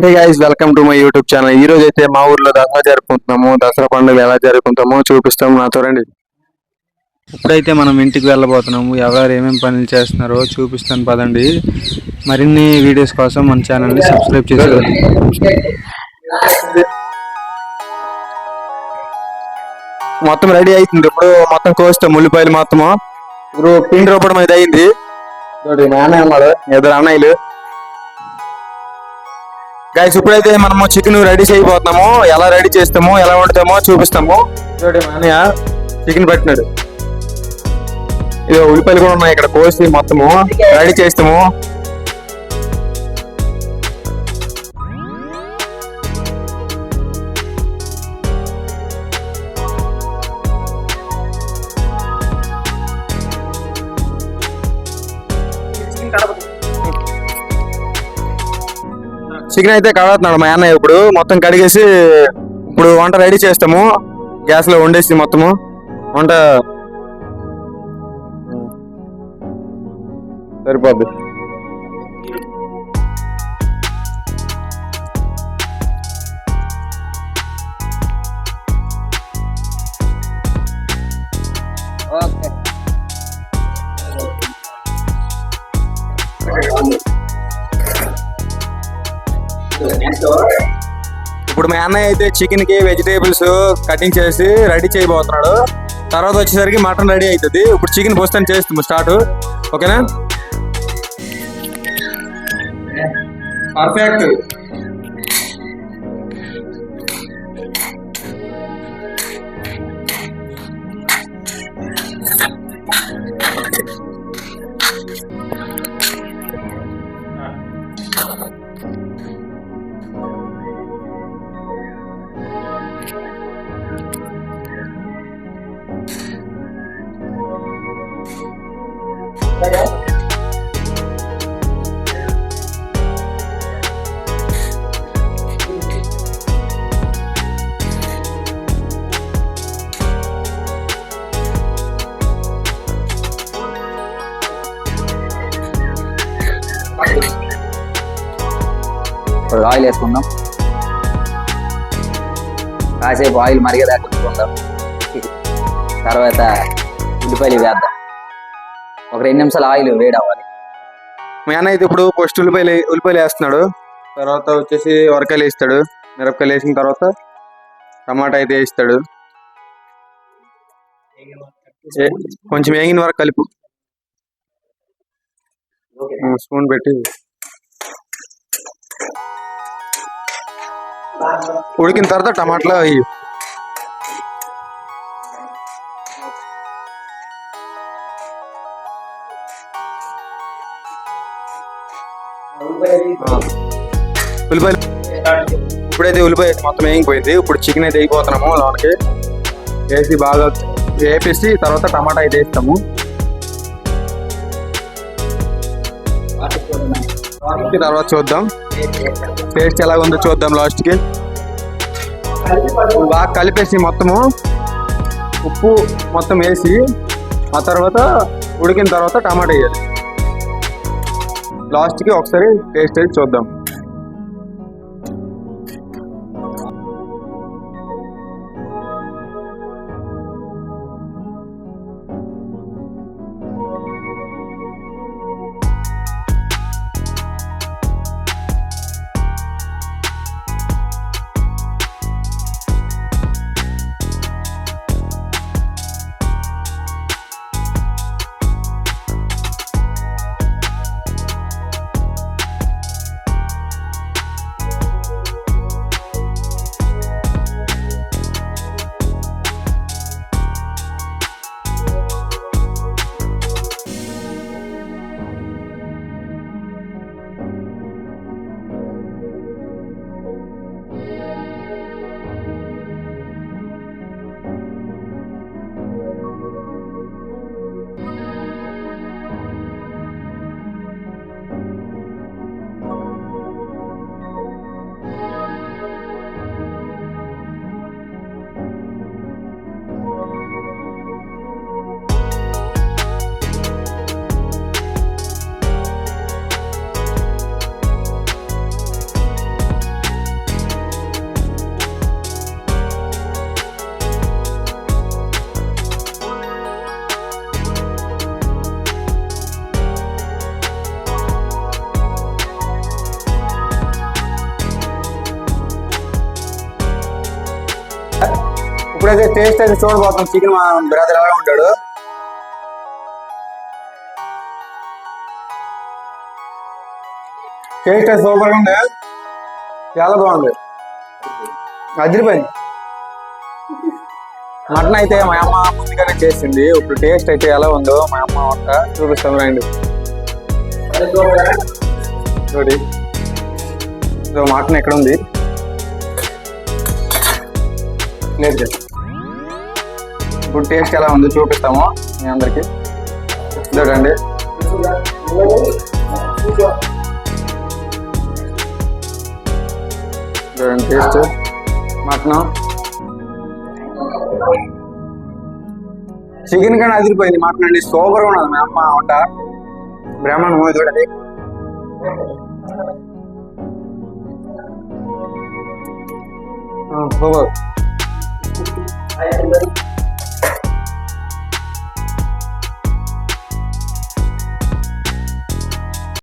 Hey guys, welcome to my YouTube channel. ఈ రోజు అయితే మా ఊర్లో దసరా జరుపుకుంటున్నాము. దసరా పండుగ ఎలా జరుపుకుంటామో చూపిస్తాము, నాతో రండి. ఇప్పుడైతే మనం ఇంటికి వెళ్ళబోతున్నాము. ఎవరు ఏమేమి పనులు చేస్తున్నారో చూపిస్తాను, పదండి. మరిన్ని వీడియోస్ కోసం మన ఛానల్ని సబ్స్క్రైబ్ చేసుకోండి. మొత్తం రెడీ అవుతుంది. ఇప్పుడు మొత్తం కోస్తాం ఉల్లిపాయలు మొత్తము. ఇప్పుడు పిండి రూపడం అయితే అయింది. మా అన్నయ్య ఉన్నాడు, ఇద్దరు అన్నయ్యలు. గైస్, ఇప్పుడైతే మనము చికెన్ రెడీ చేయబోతున్నాము. ఎలా రెడీ చేస్తామో, ఎలా వండుతామో చూపిస్తాము. చూడండి, మా అన్నయ్య చికెన్ పెట్టినాడు. ఇది ఉల్లిపాయలు కూడా ఉన్నాయి ఇక్కడ, కోసి మొత్తము రెడీ చేస్తాము. చికెన్ అయితే కడుగుతున్నాడు మా అన్నయ్య. ఇప్పుడు మొత్తం కడిగేసి ఇప్పుడు వంట రెడీ చేస్తాము. గ్యాస్ లో వండేసి మొత్తము వంట సరిపోద్ది. ఇప్పుడు మా అన్నయ్య అయితే చికెన్ కి వెజిటేబుల్స్ కటింగ్ చేసి రెడీ చేయబోతున్నాడు. తర్వాత వచ్చేసరికి మటన్ రెడీ అవుతుంది. ఇప్పుడు చికెన్ పోస్తాను చేస్తాము స్టార్ట్. ఓకేనా? పర్ఫెక్ట్. ఆయిల్ వేసుకుందాం. కాసేపు ఆయిల్ మరిగేదాకా ఉంచుకుందాం. తర్వాత ఉల్లిపాయలు వేద్దాం. ఒక 2 నిమిషాలు ఆయిల్ వేడవ్వాలి. మా అన్న అయితే ఇప్పుడు ఫస్ట్ ఉల్లిపాయలు వేస్తున్నాడు. తర్వాత వచ్చేసి వరకాయలు వేస్తాడు. మిరపకాయలు వేసిన తర్వాత టమాటా అయితే వేస్తాడు. కొంచెం వేగిన వరకు కలుపు. స్పూన్ పెట్టి ఉడికిన తర్వాత టమాటాలు వేయి. ఉల్లిపాయలు ఇప్పుడైతే ఉల్లిపాయ మొత్తం వేగిపోయింది. ఇప్పుడు చికెన్ అయితే వేయిపోతున్నాము. లోనకి వేసి బాగా వేపేసి తర్వాత టమాటా అయితే వేస్తాము. తర్వాత చూద్దాం టేస్ట్ ఎలా ఉందో చూద్దాం. లాస్ట్కి బాగా కలిపేసి మొత్తము ఉప్పు మొత్తం వేసి ఆ తర్వాత ఉడికిన తర్వాత టమాటా వేయాలి. లాస్ట్కి ఒకసారి టేస్ట్ వేసి చూద్దాం. ఇప్పుడైతే టేస్ట్ అయితే చూడబోతాం చికెన్ మా బ్రదర్ ఎలా ఉంటాడు. టేస్ట్ అయితే సూపర్గా ఉంది, చాలా బాగుంది, అదిరిపోయింది. మటన్ అయితే మా అమ్మ ముందుగానే చేసింది. ఇప్పుడు టేస్ట్ అయితే ఎలా ఉందో మా అమ్మ వంట చూపిస్తాం రండి. చూడి మటన్ ఎక్కడ ఉంది లేదు. ఇప్పుడు టేస్ట్ ఎలా ఉందో చూపిస్తాము మీ అందరికి. చూడండి చూడండి టేస్ట్ మటన్ చికెన్ కానీ అదిరిపోయింది. మటన్ అండి సూపర్గా ఉన్నది మా అమ్మ వంట. బ్రాహ్మణ్ మూవీ చూడండి. సూపర్.